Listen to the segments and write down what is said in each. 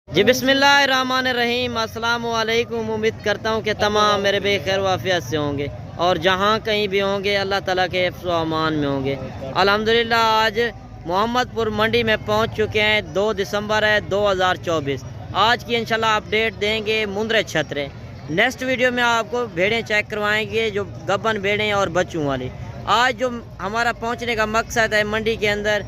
जी बिस्मिल्लाहिर्रहमानिर्रहीम, अस्सलाम वालेकुम। उम्मीद करता हूँ कि तमाम मेरे बेखैर वाफियत से होंगे और जहाँ कहीं भी होंगे अल्लाह ताला के हिफ्ज़ व अमान में होंगे। अल्हम्दुलिल्लाह आज मोहम्मदपुर मंडी में पहुँच चुके हैं। 2 दिसंबर है 2024। आज की इंशाल्लाह अपडेट देंगे मुंद्रे छतरे। नेक्स्ट वीडियो में आपको भेड़ें चेक करवाएंगे, जो गब्बन भेड़ें और बच्चों वाली। आज जो हमारा पहुँचने का मकसद है मंडी के अंदर,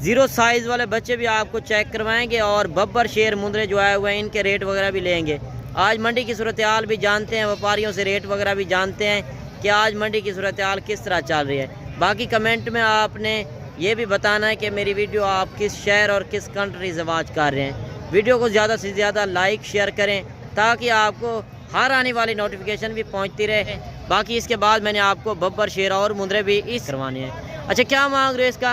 ज़ीरो साइज़ वाले बच्चे भी आपको चेक करवाएंगे और बब्बर शेर मुंद्रे जो आए हुए हैं इनके रेट वगैरह भी लेंगे। आज मंडी की सूरत हाल भी जानते हैं, व्यापारियों से रेट वगैरह भी जानते हैं कि आज मंडी की सूरत हाल किस तरह चल रही है। बाकी कमेंट में आपने ये भी बताना है कि मेरी वीडियो आप किस शहर और किस कंट्री से वॉच कर रहे हैं। वीडियो को ज़्यादा से ज़्यादा लाइक शेयर करें ताकि आपको हर आने वाली नोटिफिकेशन भी पहुँचती रहे। बाकी इसके बाद मैंने आपको बब्बर शेर और मुंद्रे भी इस करवाने हैं। अच्छा, क्या मांग रहे हो इसका?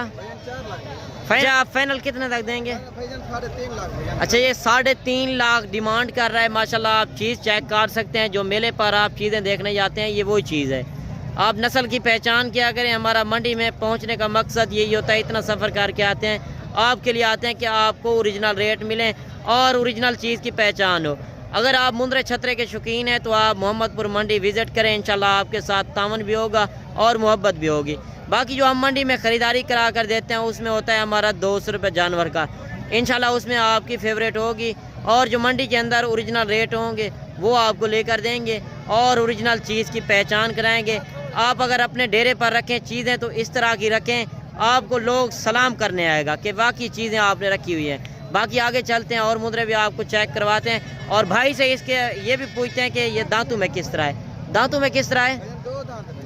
आप फाइनल कितने तक देंगे? 3.5 लाख। अच्छा, ये 3.5 लाख डिमांड कर रहा है। माशाल्लाह आप चीज़ चेक कर सकते हैं। जो मेले पर आप चीज़ें देखने जाते हैं ये वही चीज़ है। आप नस्ल की पहचान किया करें। हमारा मंडी में पहुंचने का मकसद यही होता है, इतना सफ़र करके आते हैं, आपके लिए आते हैं कि आपको ओरिजिनल रेट मिले और ओरिजिनल चीज़ की पहचान हो। अगर आप मुंद्रे छतरे के शौकीन हैं तो आप मोहम्मदपुर मंडी विज़िट करें। इंशाल्लाह आपके साथ तावन भी होगा और मोहब्बत भी होगी। बाकी जो हम मंडी में ख़रीदारी करा कर देते हैं उसमें होता है हमारा 200 रुपये जानवर का। इंशाल्लाह उसमें आपकी फेवरेट होगी और जो मंडी के अंदर ओरिजिनल रेट होंगे वो आपको लेकर देंगे और ओरिजिनल चीज़ की पहचान कराएंगे। आप अगर अपने डेरे पर रखें चीज़ें तो इस तरह की रखें, आपको लोग सलाम करने आएगा कि वाकई चीज़ें आपने रखी हुई हैं। बाकी आगे चलते हैं और मुद्रे भी आपको चेक करवाते हैं और भाई से इसके ये भी पूछते हैं कि ये दांतों में किस तरह है। दांतों में किस तरह है?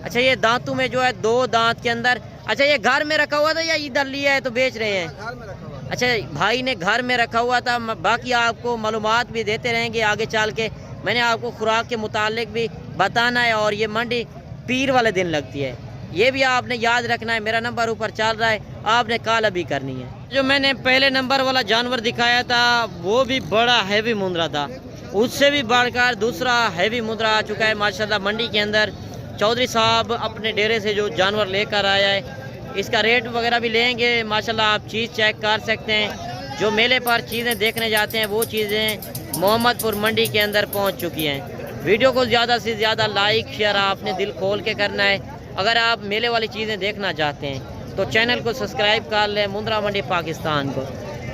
अच्छा, ये दांतों में जो है 2 दांत के अंदर। अच्छा, ये घर में रखा हुआ था या इधर लिया है तो बेच रहे हैं? घर में रखा हुआ। अच्छा, भाई ने घर में रखा हुआ था। बाकी आपको मालूमात भी देते रहेंगे आगे चल के। मैंने आपको खुराक के मुतालिक भी बताना है और ये मंडी पीर वाले दिन लगती है, ये भी आपने याद रखना है। मेरा नंबर ऊपर चल रहा है, आपने कॉल अभी करनी है। जो मैंने पहले नंबर वाला जानवर दिखाया था वो भी बड़ा हैवी मुंद्रा था, उससे भी बढ़कर दूसरा हैवी मुंद्रा आ चुका है माशाल्लाह मंडी के अंदर। चौधरी साहब अपने डेरे से जो जानवर लेकर आया है इसका रेट वगैरह भी लेंगे। माशाल्लाह आप चीज़ चेक कर सकते हैं। जो मेले पर चीज़ें देखने जाते हैं वो चीज़ें मोहम्मदपुर मंडी के अंदर पहुंच चुकी हैं। वीडियो को ज़्यादा से ज़्यादा लाइक शेयर आपने दिल खोल के करना है। अगर आप मेले वाली चीज़ें देखना चाहते हैं तो चैनल को सब्सक्राइब कर लें, मुंद्रा मंडी पाकिस्तान को।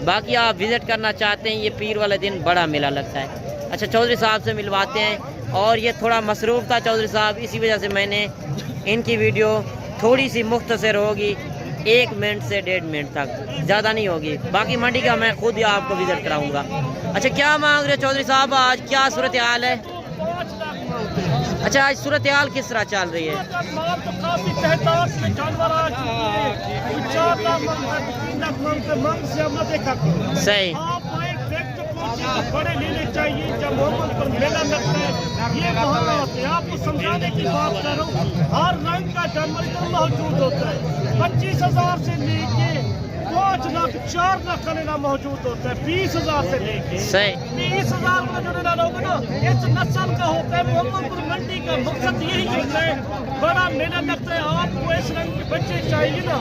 बाकी आप विज़िट करना चाहते हैं, ये पीर वाले दिन बड़ा मेला लगता है। अच्छा, चौधरी साहब से मिलवाते हैं और ये थोड़ा मसरूफ़ था चौधरी साहब, इसी वजह से मैंने इनकी वीडियो थोड़ी सी मुख्तसर होगी, 1 मिनट से 1.5 मिनट तक, ज़्यादा नहीं होगी। बाकी मंडी का मैं खुद ही आपको विज़िट कराऊंगा। अच्छा, क्या मांग रहे हो चौधरी साहब? आज क्या सूरत हाल है? अच्छा, आज सूरत हाल किस तरह चल रही है? सही बड़े लेने चाहिए। जब मोहम्मदपुर मेला लगता है ये मोहल्ला होते हैं, आपको समझाने की बात कर रहा हूँ। हर रंग का जानवर इधर मौजूद होता है। 25,000 से लेके 5 लाख 4 लाख का लेना मौजूद होता है। 20,000 से लेके 20,000 का जो लेना होगा ना, इस नस्ल का होता है। मोहम्मदपुर मंडी का मकसद यही होता है, बड़ा मेला लगता है। आपको इस रंग के बच्चे चाहिए ना,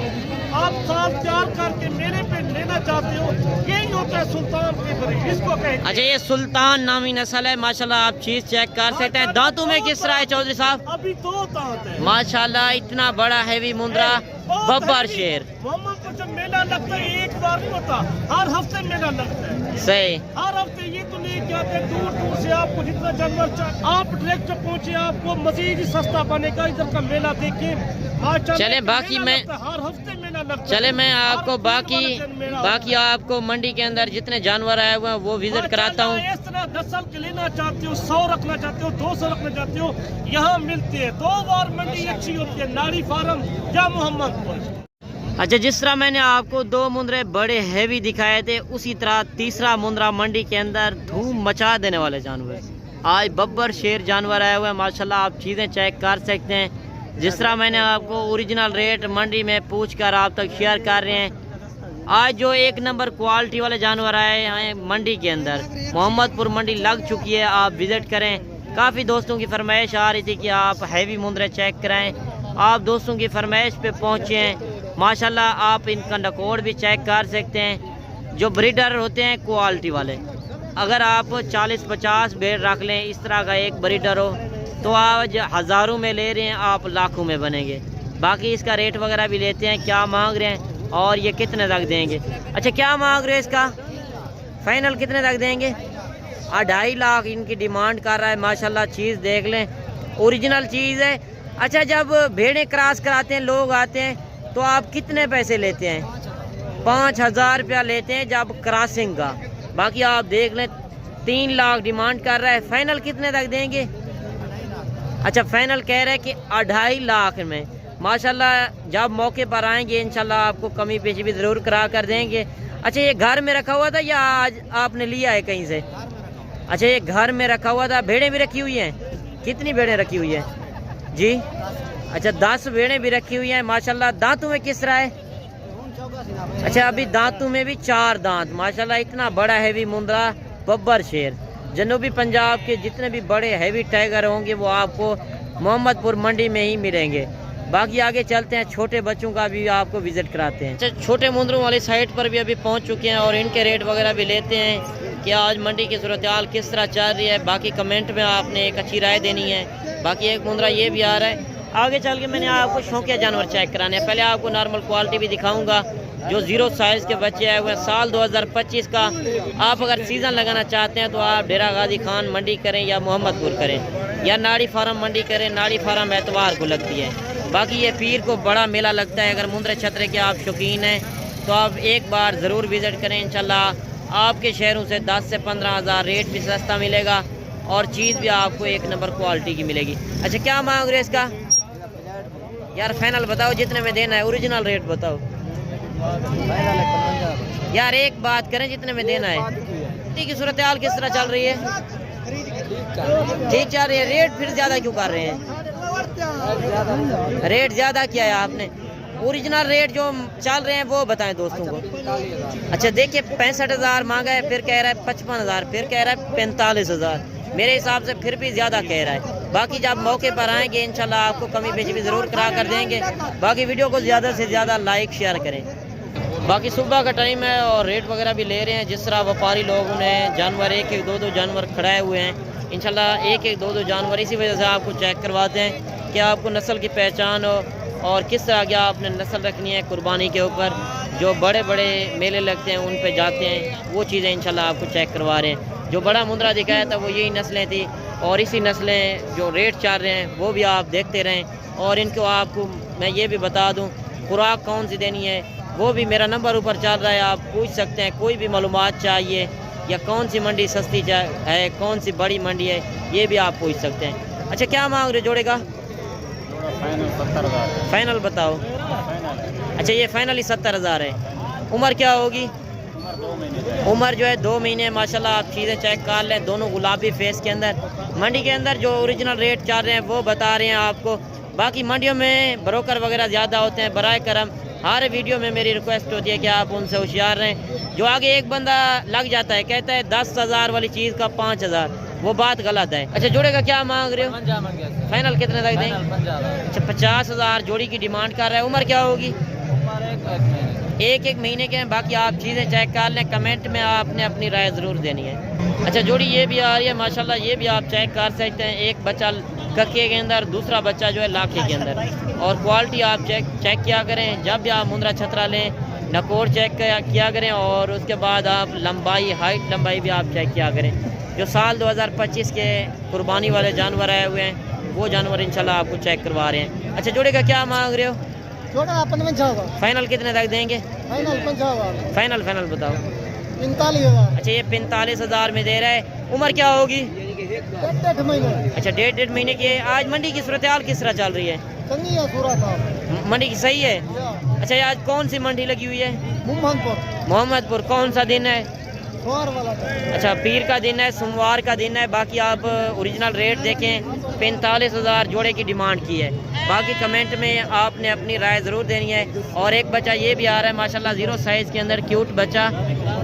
आप साल तैयार करके मेले पे लेना चाहते हो, यही होता है सुल्तान के बड़े, इसको कहते हैं। अच्छा, ये सुल्तान नामी नस्ल है माशाल्लाह, आप चीज़ चेक कर सकते हैं। दांतों में किस तरह है चौधरी साहब? अभी 2 दांत है माशाल्लाह, इतना बड़ा हैवी मुंद्रा बब्बर शेर। मोहम्मदपुर जब मेला लगता है एक बार नहीं होता, हर हफ्ते मेला लगता है। सही, हर हफ्ते ये तो लेके आते हैं दूर दूर से। आपको जितना जानवर चाहिए आप डायरेक्ट पहुँचे, आपको मजीद सस्ता बनेगा। इधर का मेला देखिए। चले बाकी मैं हर हफ्ते मेला लगता है। चले मैं आपको बाकी आपको मंडी के अंदर जितने जानवर आए हुए हैं वो विजिट कराता हूँ। इस तरह नस्ल के लेना चाहते हो, 100 रखना चाहते हो, 200 रखना चाहते हो, यहाँ मिलते हैं। 2 बार मंडी अच्छी होती है, नारी फार्म या मोहम्मदपुर। अच्छा, जिस तरह मैंने आपको 2 मुंद्रे बड़े हैवी दिखाए थे, उसी तरह तीसरा मुंद्रा मंडी के अंदर धूम मचा देने वाले जानवर आज बब्बर शेर जानवर आए हुए हैं माशाल्लाह। आप चीज़ें चेक कर सकते हैं। जिस तरह मैंने आपको ओरिजिनल रेट मंडी में पूछकर आप तक शेयर कर रहे हैं। आज जो 1 नंबर क्वालिटी वाले जानवर आए हैं मंडी के अंदर, मोहम्मदपुर मंडी लग चुकी है, आप विज़िट करें। काफ़ी दोस्तों की फरमाइश आ रही थी कि आप हैवी मुंद्रे चेक कराएं, आप दोस्तों की फरमाइश पे पहुँचे हैं माशाल्लाह। आप इनका रिकॉर्ड भी चेक कर सकते हैं। जो ब्रीडर होते हैं क्वालिटी वाले, अगर आप 40-50 भेड़ रख लें, इस तरह का एक ब्रीडर हो, तो आज हज़ारों में ले रहे हैं, आप लाखों में बनेंगे। बाकी इसका रेट वगैरह भी लेते हैं, क्या मांग रहे हैं और ये कितने तक देंगे। अच्छा, क्या मांग रहे हैं इसका, फाइनल कितने तक देंगे? 2.5 लाख इनकी डिमांड कर रहा है। माशाल्लाह चीज़ देख लें, ओरिजिनल चीज़ है। अच्छा, जब भेड़ें क्रॉस कराते हैं, लोग आते हैं, तो आप कितने पैसे लेते हैं? 5,000 रुपया लेते हैं जब क्रॉसिंग का। बाकी आप देख लें 3 लाख डिमांड कर रहा है, फाइनल कितने तक देंगे? अच्छा, फाइनल कह रहे हैं कि 2.5 लाख में। माशाल्लाह जब मौके पर आएंगे इंशाल्लाह आपको कमी पेशी भी ज़रूर करा कर देंगे। अच्छा, ये घर में रखा हुआ था या आज आपने लिया है कहीं से? अच्छा, ये घर में रखा हुआ था। भेड़ें भी रखी हुई हैं, कितनी भेड़ें रखी हुई हैं जी? अच्छा, 10 भेड़ें भी रखी हुई हैं माशाल्लाह। दांतों में किस तरह है? अच्छा, अभी दांतों में भी 4 दांत। माशाल्लाह इतना बड़ा हैवी मुंद्रा बब्बर शेर। जनूबी पंजाब के जितने भी बड़े हैवी टाइगर होंगे वो आपको मोहम्मदपुर मंडी में ही मिलेंगे। बाकी आगे चलते हैं, छोटे बच्चों का भी आपको विजिट कराते हैं। अच्छा, छोटे मुंद्रों वाली साइट पर भी अभी पहुंच चुके हैं और इनके रेट वगैरह भी लेते हैं कि आज मंडी की सूरत हाल किस तरह चल रही है। बाकी कमेंट में आपने एक अच्छी राय देनी है। बाकी एक मुंद्रा ये भी आ रहा है। आगे चल के मैंने आपको शौकिया जानवर चेक कराने हैं। पहले आपको नॉर्मल क्वालिटी भी दिखाऊंगा, जो 0 साइज़ के बच्चे आए हुए हैं। साल 2025 का आप अगर सीज़न लगाना चाहते हैं तो आप डेरा गाजी खान मंडी करें या मोहम्मदपुर करें या नाड़ी फार्म मंडी करें। नाड़ी फार्म एतवार को लगती है। बाकी ये पीर को बड़ा मेला लगता है। अगर मुंद्रे छतरे के आप शौकीन हैं तो आप एक बार ज़रूर विज़िट करें। इंशाल्लाह आपके शहरों से 10 से 15 हज़ार रेट भी सस्ता मिलेगा और चीज़ भी आपको एक नंबर क्वालिटी की मिलेगी। अच्छा, क्या मांग रहे हैं इसका यार? फाइनल बताओ जितने में देना है, ओरिजिनल रेट बताओ यार। एक बात करें, जितने में देना है। मंडी की सूरत हाल किस तरह चल रही है? ठीक चल रही है। रेट फिर ज़्यादा क्यों कर रहे हैं? रेट ज़्यादा किया है आपने। ओरिजिनल रेट जो चल रहे हैं वो बताएं दोस्तों को। अच्छा, देखिए 65,000 मांगा है, फिर कह रहा है 55,000, फिर कह रहा है 45,000। मेरे हिसाब से फिर भी ज़्यादा कह रहा है। बाकी जब मौके पर आएंगे इंशाल्लाह आपको कमी पेशी भी ज़रूर करा कर देंगे। बाकी वीडियो को ज़्यादा से ज़्यादा लाइक शेयर करें। बाकी सुबह का टाइम है और रेट वगैरह भी ले रहे हैं। जिस तरह व्यापारी लोगों ने जानवर 1-1, 2-2 जानवर खड़ाए हुए हैं। इंशाल्लाह 1-1, 2-2 जानवर इसी वजह से आपको चेक करवाते हैं कि आपको नस्ल की पहचान हो और किस तरह की आपने नस्ल रखनी है। कुर्बानी के ऊपर जो बड़े बड़े मेले लगते हैं उन पे जाते हैं, वो चीज़ें इंशाल्लाह आपको चेक करवा रहे हैं। जो बड़ा मुंद्रा दिखाया था वो यही नस्लें थी और इसी नस्लें जो रेट चल रहे हैं वो भी आप देखते रहें। और इनको आपको मैं ये भी बता दूँ खुराक कौन सी देनी है वो भी मेरा नंबर ऊपर चल रहा है, आप पूछ सकते हैं। कोई भी मालूमात चाहिए या कौन सी मंडी सस्ती है, कौन सी बड़ी मंडी है, ये भी आप पूछ सकते हैं। अच्छा, क्या मांग रहे जोड़े का? फाइनल 70,000। फाइनल बताओ। अच्छा, ये फाइनल ही 70,000 है। उम्र क्या होगी? उम्र जो है 2 महीने। माशाल्लाह आप चीज़ें चेक कर लें, दोनों गुलाबी फेस के अंदर। मंडी के अंदर जो ओरिजिनल रेट चल रहे हैं वो बता रहे हैं आपको। बाकी मंडियों में ब्रोकर वगैरह ज़्यादा होते हैं। बराए करम हर वीडियो में मेरी रिक्वेस्ट होती है कि आप उनसे होशियार रहें। जो आगे एक बंदा लग जाता है, कहता है 10,000 वाली चीज़ का 5,000, वो बात गलत है। अच्छा, जोड़े का क्या मांग रहे हो? फाइनल कितने तक देंगे? अच्छा, 50,000 जोड़ी की डिमांड कर रहा है। उम्र क्या होगी? 1-1 महीने के हैं। बाकी आप चीज़ें चेक कर लें, कमेंट में आपने अपनी राय ज़रूर देनी है। अच्छा, जोड़ी ये भी आ रही है माशाल्लाह, ये भी आप चेक कर सकते हैं। एक बच्चा कक्के के अंदर, दूसरा बच्चा जो है लाखे के अंदर। और क्वालिटी आप चेक किया करें। जब भी आप मुंद्रा छतरा लें, नकोर चेक किया करें और उसके बाद आप लंबाई, हाइट लंबाई भी आप चेक किया करें। जो साल 2025 के कुर्बानी वाले जानवर आए हुए हैं वो जानवर इंशाल्लाह आपको चेक करवा रहे हैं। अच्छा, जोड़े का क्या मांग रहे हो? फाइनल कितने तक देंगे? फाइनल बताओ। 45,000। अच्छा, ये 45,000 में दे रहा है। उम्र क्या होगी? 1.5 महीने। अच्छा, 1.5 महीने की है। आज मंडी की सूरत हाल किस तरह चल रही है? मंडी की सही है। अच्छा, ये आज कौन सी मंडी लगी हुई है? मोहम्मदपुर। कौन सा दिन है? अच्छा, पीर का दिन है, सोमवार का दिन है। बाकी आप ओरिजिनल रेट देखें, 45,000 जोड़े की डिमांड की है। बाकी कमेंट में आपने अपनी राय ज़रूर देनी है। और एक बच्चा ये भी आ रहा है माशाल्लाह 0 साइज़ के अंदर, क्यूट बच्चा।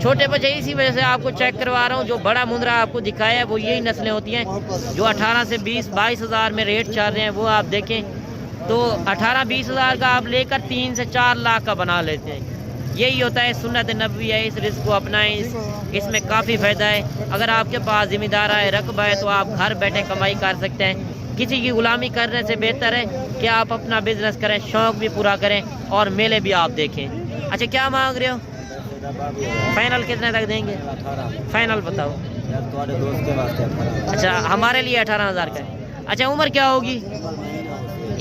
छोटे बच्चे इसी वजह से आपको चेक करवा रहा हूँ। जो बड़ा मुंद्रा आपको दिखाया है वो यही नस्लें होती हैं जो 18 से 20-22 हज़ार में रेट चल रहे हैं। वो आप देखें तो 18-20 हज़ार का आप लेकर 3 से 4 लाख का बना लेते हैं। यही होता है, सुन्नत नबवी है, इस रिस्क को अपनाएं, इसमें काफ़ी फ़ायदा है। अगर आपके पास ज़िम्मेदार है, रकबा है, तो आप घर बैठे कमाई कर सकते हैं। किसी की गुलामी करने से बेहतर है कि आप अपना बिजनेस करें, शौक़ भी पूरा करें और मेले भी आप देखें। अच्छा, क्या मांग रहे हो? फाइनल कितने तक देंगे? फाइनल बताओ। अच्छा, हमारे लिए 18,000 का है। अच्छा, उम्र क्या होगी?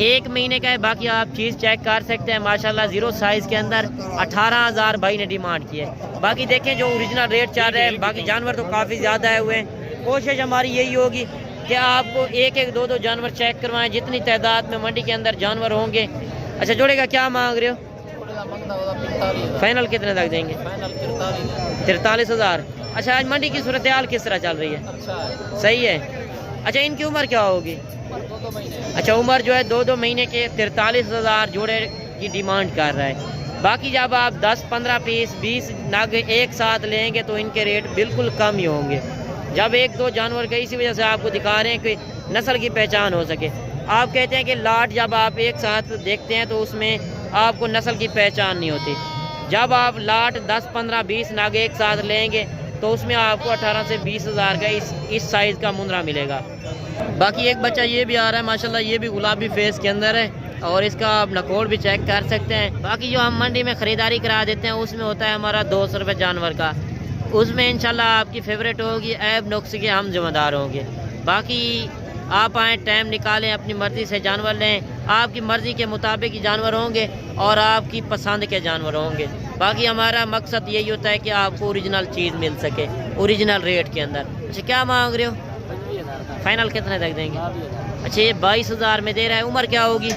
1 महीने का है। बाकी आप चीज़ चेक कर सकते हैं, माशाल्लाह ज़ीरो साइज़ के अंदर 18,000 भाई ने डिमांड की है। बाकी देखें जो ओरिजिनल रेट चल रहे हैं, बाकी जानवर तो काफ़ी ज़्यादा है हुए हैं। कोशिश हमारी यही होगी कि आपको एक एक दो जानवर चेक करवाएं, जितनी तादाद में मंडी के अंदर जानवर होंगे। अच्छा, जोड़े का क्या मांग रहे हो? फाइनल कितने तक देंगे? 43,000। अच्छा, आज मंडी की सूरत हाल किस तरह चल रही है? सही है। अच्छा, इनकी उम्र क्या होगी? अच्छा, उम्र जो है 2-2 महीने के 43,000 जोड़े की डिमांड कर रहा है। बाकी जब आप 10-15 पीस 20 नग एक साथ लेंगे तो इनके रेट बिल्कुल कम ही होंगे। जब 1-2 जानवर का, इसी वजह से आपको दिखा रहे हैं कि नस्ल की पहचान हो सके। आप कहते हैं कि लाट जब आप एक साथ देखते हैं तो उसमें आपको नस्ल की पहचान नहीं होती। जब आप लाट 10-15-20 नग एक साथ लेंगे तो उसमें आपको 18 से 20,000 का इस साइज़ का मुंद्रा मिलेगा। बाकी एक बच्चा ये भी आ रहा है माशाल्लाह, ये भी गुलाबी फेस के अंदर है और इसका आप नकोड़ भी चेक कर सकते हैं। बाकी जो हम मंडी में ख़रीदारी करा देते हैं उसमें होता है हमारा 200 रुपये जानवर का। उसमें इंशाल्लाह आपकी फेवरेट होगी, ऐब नुक्स के हम जिम्मेदार होंगे। बाकी आप आएँ, टाइम निकालें, अपनी मर्ज़ी से जानवर लें। आपकी मर्ज़ी के मुताबिक ही जानवर होंगे और आपकी पसंद के जानवर होंगे। बाकी हमारा मकसद यही होता है कि आपको ओरिजिनल चीज़ मिल सके ओरिजिनल रेट के अंदर। अच्छा, क्या मांग रहे हो? फाइनल कितने तक देंगे? अच्छा, ये 22,000 में दे रहा है। उम्र क्या होगी?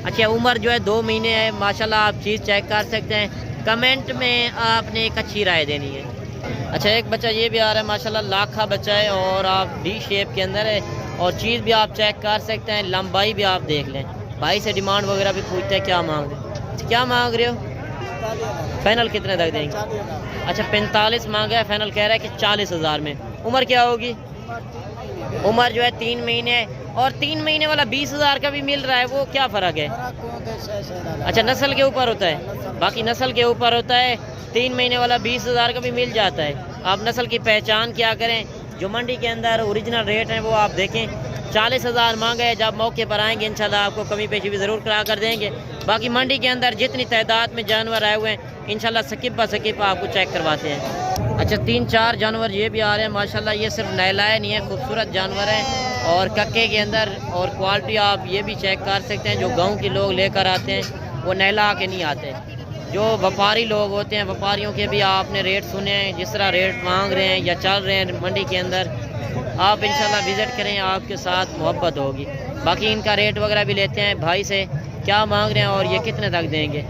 अच्छा, उम्र जो है 2 महीने है। माशाल्लाह आप चीज़ चेक कर सकते हैं। कमेंट में आपने एक अच्छी राय देनी है। अच्छा, एक बच्चा ये भी आ रहा है माशाल्लाह, लाखा बच्चा है और आप डी शेप के अंदर है और चीज़ भी आप चेक कर सकते हैं, लंबाई भी आप देख लें। भाई से डिमांड वगैरह भी पूछते हैं क्या मांग रहे हैं। अच्छा, क्या मांग रहे हो? फाइनल कितने तक देंगे? अच्छा, 45 मांगा है, फाइनल कह रहा है कि 40,000 में। उम्र क्या होगी? उम्र जो है 3 महीने है और 3 महीने वाला 20,000 का भी मिल रहा है, वो क्या फ़र्क है? अच्छा, नस्ल के ऊपर होता है। बाकी नस्ल के ऊपर होता है। 3 महीने वाला 20,000 का भी मिल जाता है। आप नस्ल की पहचान क्या करें, जो मंडी के अंदर ओरिजिनल रेट है वो आप देखें। 40,000 मांगा है। जब मौके पर आएंगे इंशाल्लाह आपको कमी पेशी भी ज़रूर करा कर देंगे। बाकी मंडी के अंदर जितनी तादाद में जानवर आए हुए हैं इंशाल्लाह स्किप बाय स्किप आपको चेक करवाते हैं। अच्छा, 3-4 जानवर ये भी आ रहे हैं माशाल्लाह। ये सिर्फ नहलाए नहीं है, खूबसूरत जानवर है और कक्के के अंदर। और क्वालिटी आप ये भी चेक कर सकते हैं, जो गाँव के लोग लेकर आते हैं वो नहला के नहीं आते। जो व्यापारी लोग होते हैं, व्यापारियों के भी आपने रेट सुने हैं, जिस तरह रेट मांग रहे हैं या चल रहे हैं मंडी के अंदर, आप इंशाल्लाह विज़िट करें, आपके साथ मोहब्बत होगी। बाकी इनका रेट वगैरह भी लेते हैं भाई से, क्या मांग रहे हैं और ये कितने तक देंगे।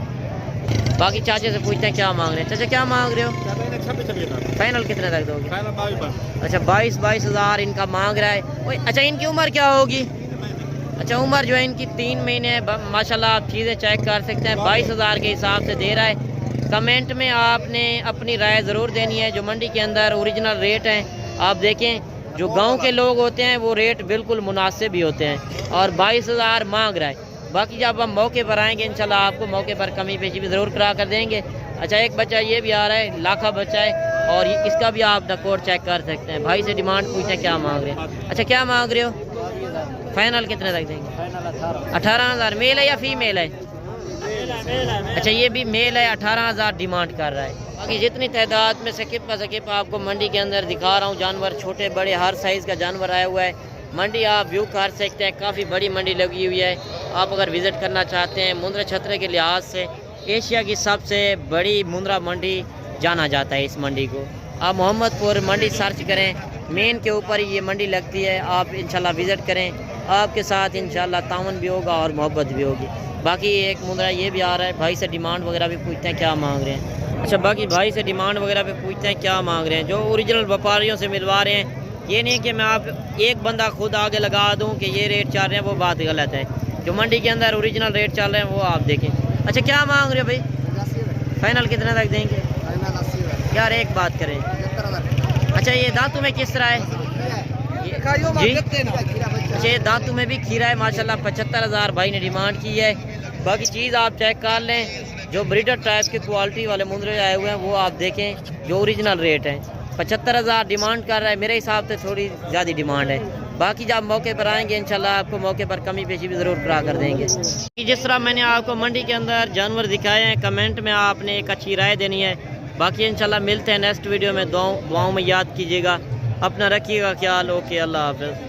बाकी चाचे से पूछते हैं क्या मांग रहे हैं। चाचा, क्या मांग रहे हो? फाइनल कितने तक दोगे? अच्छा, 22,000 इनका मांग रहा है। अच्छा, इनकी उम्र क्या होगी? अच्छा, उम्र जो है इनकी 3 महीने है। माशाल्लाह आप चीज़ें चेक कर सकते हैं। 22,000 के हिसाब से दे रहा है। कमेंट में आपने अपनी राय ज़रूर देनी है। जो मंडी के अंदर ओरिजिनल रेट हैं आप देखें, जो गांव के लोग होते हैं वो रेट बिल्कुल मुनासिब ही होते हैं और 22,000 मांग रहा है। बाकी जब हम मौके पर आएंगे इंशाल्लाह आपको मौके पर कमी पेशी भी ज़रूर करा कर देंगे। अच्छा, एक बच्चा ये भी आ रहा है, लाखा बच्चा है और इसका भी आप नकोड़ चेक कर सकते हैं। भाई से डिमांड पूछते हैं क्या मांग रहे हैं। अच्छा, क्या मांग रहे हो? फाइनल कितने तक देंगे? 18,000। मेल है या फीमेल है? अच्छा, ये भी मेल है। 18,000 डिमांड कर रहा है। बाकी जितनी तादाद में स्किप बाय स्किप आपको मंडी के अंदर दिखा रहा हूँ, जानवर छोटे बड़े हर साइज़ का जानवर आया हुआ है। मंडी आप व्यू कर सकते हैं, काफ़ी बड़ी मंडी लगी हुई है। आप अगर विज़िट करना चाहते हैं, मुंद्रा छतरे के लिहाज से एशिया की सबसे बड़ी मुंद्रा मंडी जाना जाता है। इस मंडी को आप मोहम्मदपुर मंडी सर्च करें, मेन के ऊपर ही ये मंडी लगती है। आप इंशाल्लाह विज़िट करें, आपके साथ इंशाल्लाह तावन भी होगा और मोहब्बत भी होगी। बाकी एक मुंद्रा ये भी आ रहा है, भाई से डिमांड वगैरह भी पूछते हैं क्या मांग रहे हैं। अच्छा, बाकी भाई से डिमांड वगैरह भी पूछते हैं क्या मांग रहे हैं। जो ओरिजिनल व्यापारियों से मिलवा रहे हैं, ये नहीं कि मैं आप एक बंदा खुद आगे लगा दूं कि ये रेट चल रहे हैं, वो बात गलत है। जो मंडी के अंदर ओरिजिनल रेट चल रहे हैं वो आप देखें। अच्छा, क्या मांग रहे हो भाई? फाइनल कितने तक देंगे? यार एक बात करें। अच्छा, ये दांतों में किस तरह है जी? अच्छा, ये दांतों में भी खीरा है माशाल्लाह। 75,000 भाई ने डिमांड की है। बाकी चीज़ आप चेक कर लें, जो ब्रीडर टाइप की क्वालिटी वाले मुंदरे आए हुए हैं वो आप देखें, जो ओरिजिनल रेट है 75,000 डिमांड कर रहा है। मेरे हिसाब से थोड़ी ज़्यादा डिमांड है। बाकी जब मौके पर आएंगे इंशाल्लाह आपको मौके पर कमी पेशी भी ज़रूर करा कर देंगे। जिस तरह मैंने आपको मंडी के अंदर जानवर दिखाए हैं, कमेंट में आपने एक अच्छी राय देनी है। बाकी इंशाल्लाह मिलते हैं नेक्स्ट वीडियो में। दुआओं में याद कीजिएगा, अपना रखिएगा ख्याल। ओके, अल्लाह हाफ़िज़।